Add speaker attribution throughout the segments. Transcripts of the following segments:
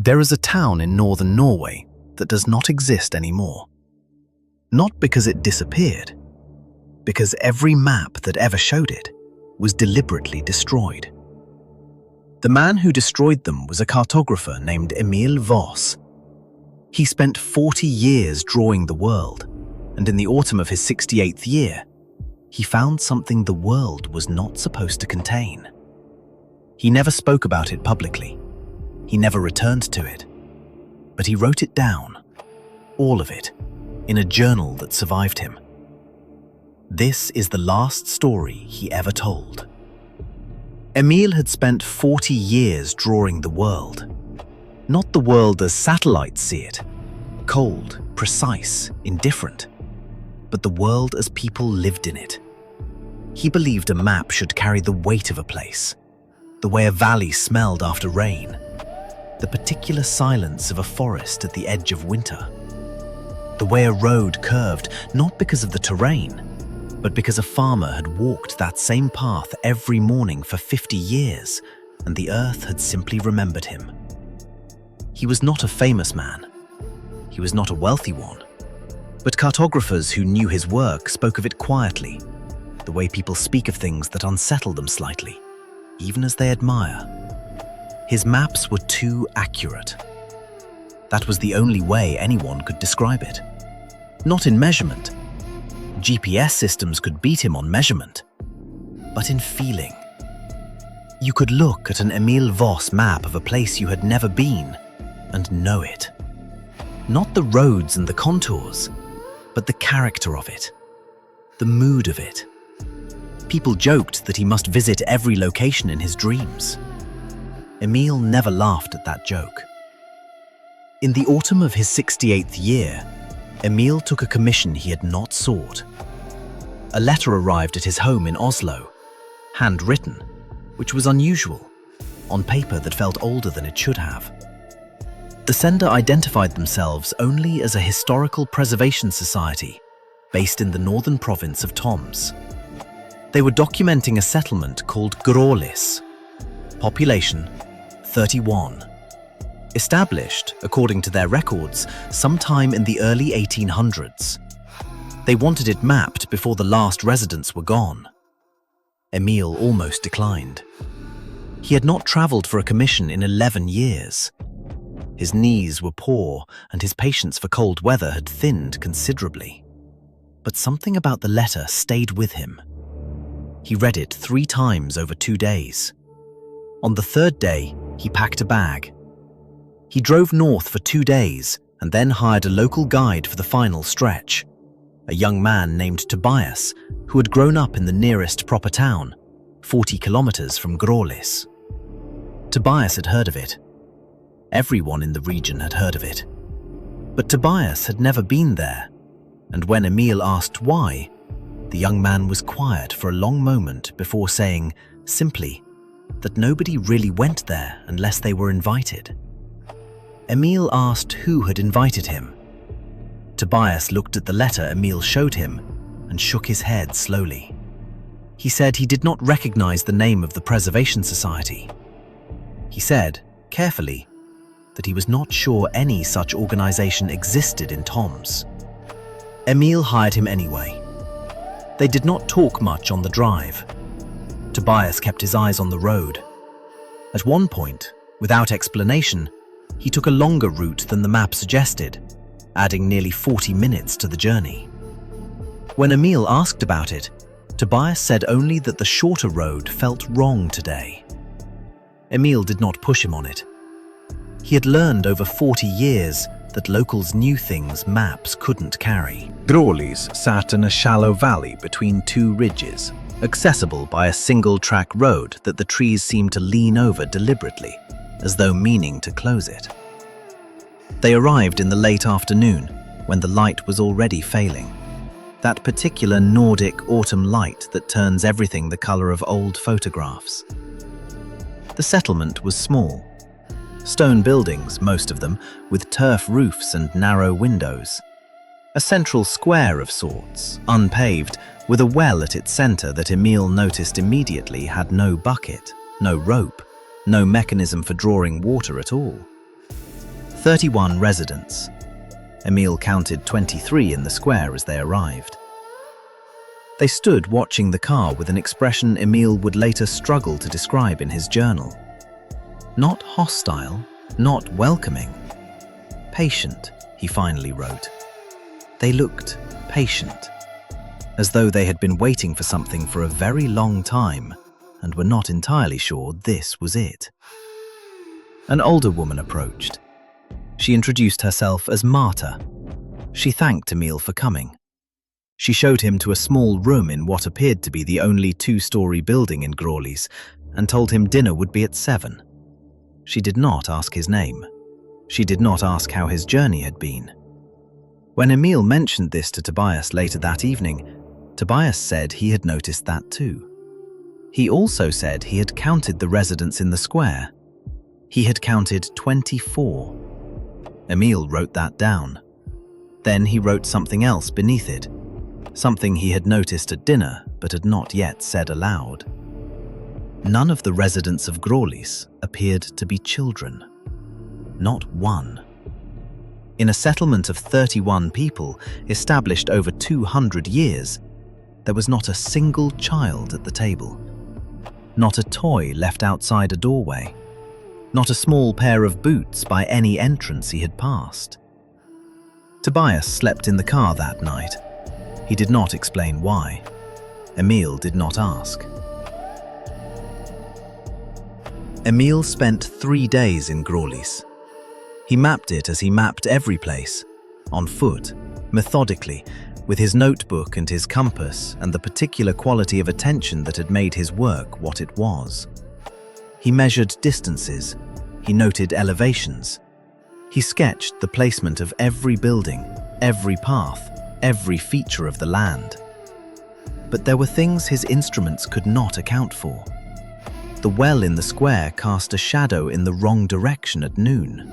Speaker 1: There is a town in northern Norway that does not exist anymore. Not because it disappeared, because every map that ever showed it was deliberately destroyed. The man who destroyed them was a cartographer named Emil Voss. He spent 40 years drawing the world, and in the autumn of his 68th year, he found something the world was not supposed to contain. He never spoke about it publicly. He never returned to it, but he wrote it down, all of it, in a journal that survived him. This is the last story he ever told. Emil had spent 40 years drawing the world. Not the world as satellites see it, cold, precise, indifferent, but the world as people lived in it. He believed a map should carry the weight of a place, the way a valley smelled after rain, the particular silence of a forest at the edge of winter, the way a road curved not because of the terrain, but because a farmer had walked that same path every morning for 50 years, and the earth had simply remembered him. He was not a famous man. He was not a wealthy one. But cartographers who knew his work spoke of it quietly, the way people speak of things that unsettle them slightly, even as they admire. His maps were too accurate. That was the only way anyone could describe it. Not in measurement. GPS systems could beat him on measurement, but in feeling. You could look at an Emil Voss map of a place you had never been and know it. Not the roads and the contours, but the character of it, the mood of it. People joked that he must visit every location in his dreams. Emil never laughed at that joke. In the autumn of his 68th year, Emil took a commission he had not sought. A letter arrived at his home in Oslo, handwritten, which was unusual, on paper that felt older than it should have. The sender identified themselves only as a historical preservation society based in the northern province of Toms. They were documenting a settlement called Grålis, population 31. Established, according to their records, sometime in the early 1800s. They wanted it mapped before the last residents were gone. Emil almost declined. He had not traveled for a commission in 11 years. His knees were poor and his patience for cold weather had thinned considerably. But something about the letter stayed with him. He read it 3 times over 2 days. On the 3rd day, he packed a bag. He drove north for 2 days and then hired a local guide for the final stretch, a young man named Tobias who had grown up in the nearest proper town, 40 kilometers from Grålis. Tobias had heard of it. Everyone in the region had heard of it. But Tobias had never been there, and when Emil asked why, the young man was quiet for a long moment before saying, simply, that nobody really went there unless they were invited. Emil asked who had invited him. Tobias looked at the letter Emil showed him and shook his head slowly. He said he did not recognize the name of the Preservation Society. He said, carefully, that he was not sure any such organization existed in Toms. Emil hired him anyway. They did not talk much on the drive. Tobias kept his eyes on the road. At one point, without explanation, he took a longer route than the map suggested, adding nearly 40 minutes to the journey. When Emil asked about it, Tobias said only that the shorter road felt wrong today. Emil did not push him on it. He had learned over 40 years that locals knew things maps couldn't carry.
Speaker 2: Grålis sat in a shallow valley between 2 ridges, accessible by a single-track road that the trees seemed to lean over deliberately, as though meaning to close it. They arrived in the late afternoon, when the light was already failing. That particular Nordic autumn light that turns everything the color of old photographs. The settlement was small. Stone buildings, most of them, with turf roofs and narrow windows. A central square of sorts, unpaved, with a well at its center that Emil noticed immediately had no bucket, no rope, no mechanism for drawing water at all. 31 residents. Emil counted 23 in the square as they arrived. They stood watching the car with an expression Emil would later struggle to describe in his journal. Not hostile, not welcoming. Patient, he finally wrote. They looked patient, as though they had been waiting for something for a very long time and were not entirely sure this was it. An older woman approached. She introduced herself as Marta. She thanked Emil for coming. She showed him to a small room in what appeared to be the only two-story building in Grawley's and told him dinner would be at 7. She did not ask his name. She did not ask how his journey had been. When Emil mentioned this to Tobias later that evening, Tobias said he had noticed that too. He also said he had counted the residents in the square. He had counted 24. Emil wrote that down. Then he wrote something else beneath it, something he had noticed at dinner but had not yet said aloud. None of the residents of Grawley's appeared to be children. Not one. In a settlement of 31 people established over 200 years, there was not a single child at the table. Not a toy left outside a doorway. Not a small pair of boots by any entrance he had passed. Tobias slept in the car that night. He did not explain why. Emil did not ask. Emil spent 3 days in Grawley's. He mapped it as he mapped every place, on foot, methodically, with his notebook and his compass and the particular quality of attention that had made his work what it was. He measured distances, he noted elevations. He sketched the placement of every building, every path, every feature of the land. But there were things his instruments could not account for. The well in the square cast a shadow in the wrong direction at noon.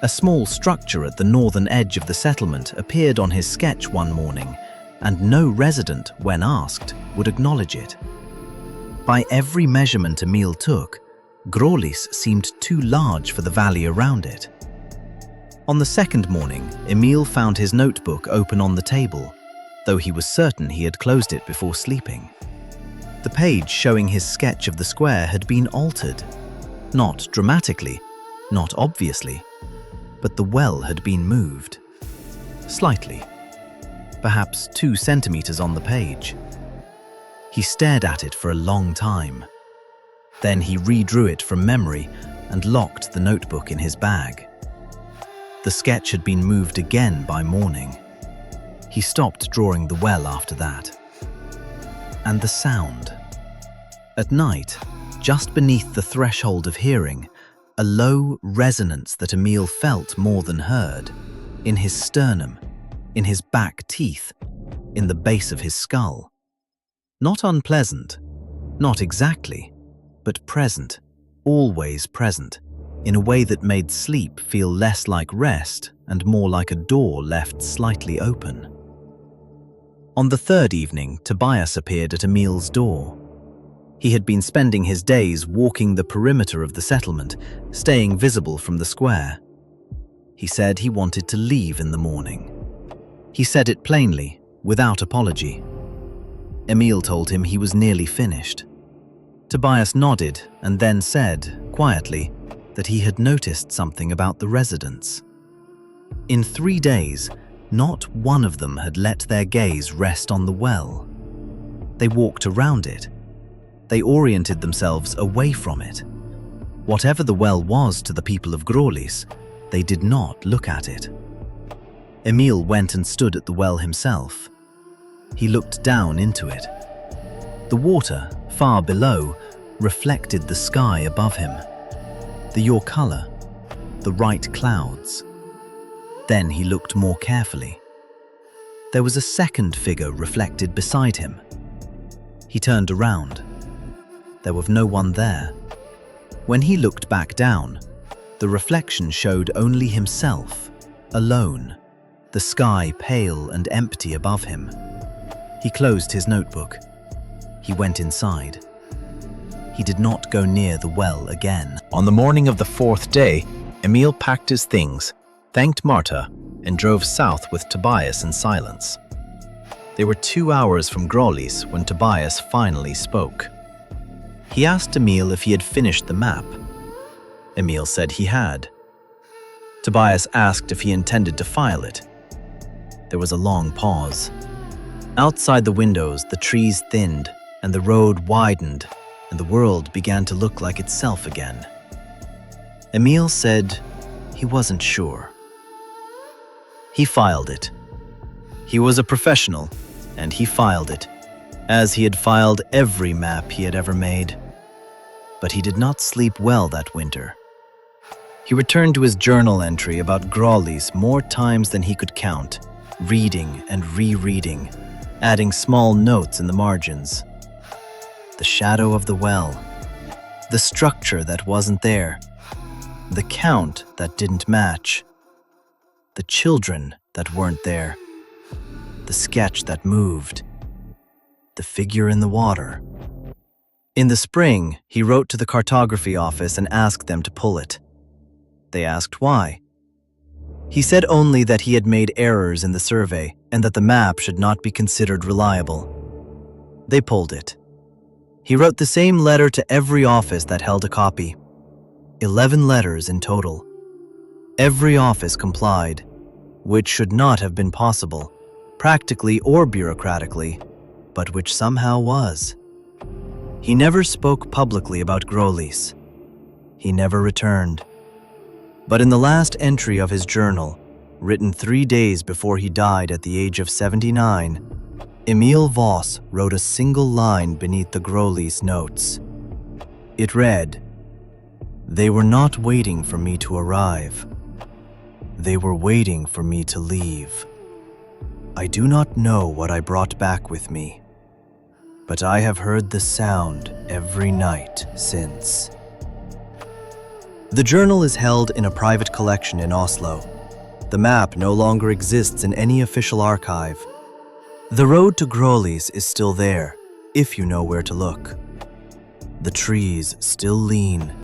Speaker 2: A small structure at the northern edge of the settlement appeared on his sketch one morning, and no resident, when asked, would acknowledge it. By every measurement Emil took, Grawley's seemed too large for the valley around it. On the second morning, Emil found his notebook open on the table, though he was certain he had closed it before sleeping. The page showing his sketch of the square had been altered. Not dramatically, not obviously, but the well had been moved. Slightly. Perhaps 2 centimeters on the page. He stared at it for a long time. Then he redrew it from memory and locked the notebook in his bag. The sketch had been moved again by morning. He stopped drawing the well after that. And the sound. At night, just beneath the threshold of hearing, a low resonance that Emil felt more than heard, in his sternum, in his back teeth, in the base of his skull. Not unpleasant, not exactly, but present, always present, in a way that made sleep feel less like rest and more like a door left slightly open. On the third evening, Tobias appeared at Emil's door. He had been spending his days walking the perimeter of the settlement, staying visible from the square. He said he wanted to leave in the morning. He said it plainly, without apology. Emil told him he was nearly finished. Tobias nodded and then said, quietly, that he had noticed something about the residents. In 3 days, not one of them had let their gaze rest on the well. They walked around it. They oriented themselves away from it. Whatever the well was to the people of Grawley's, they did not look at it. Emil went and stood at the well himself. He looked down into it. The water, far below, reflected the sky above him. Your color, the right clouds. Then he looked more carefully. There was a second figure reflected beside him. He turned around. There was no one there. When he looked back down, the reflection showed only himself, alone, the sky pale and empty above him. He closed his notebook. He went inside. He did not go near the well again.
Speaker 3: On the morning of the 4th day,
Speaker 2: Emil packed his things, thanked Marta, and drove south with Tobias in silence. They were 2 hours from Grålis when Tobias finally spoke. He asked Emil if he had finished the map. Emil said he had. Tobias asked if he intended to file it. There was a long pause. Outside the windows, the trees thinned, and the road widened, and the world began to look like itself again. Emil said he wasn't sure. He filed it. He was a professional, and he filed it, as he had filed every map he had ever made. But he did not sleep well that winter. He returned to his journal entry about Grålis more times than he could count, reading and rereading, adding small notes in the margins. The shadow of the well, the structure that wasn't there, the count that didn't match, the children that weren't there, the sketch that moved, the figure in the water. In the spring, he wrote to the cartography office and asked them to pull it. They asked why. He said only that he had made errors in the survey and that the map should not be considered reliable. They pulled it. He wrote the same letter to every office that held a copy. 11 letters in total. Every office complied, which should not have been possible, practically or bureaucratically, but which somehow was. He never spoke publicly about Grålis. He never returned. But in the last entry of his journal, written 3 days before he died at the age of 79, Emil Voss wrote a single line beneath the Grålis notes. It read, "They were not waiting for me to arrive. They were waiting for me to leave. I do not know what I brought back with me, but I have heard the sound every night since." The journal is held in a private collection in Oslo. The map no longer exists in any official archive. The road to Grålis is still there, if you know where to look. The trees still lean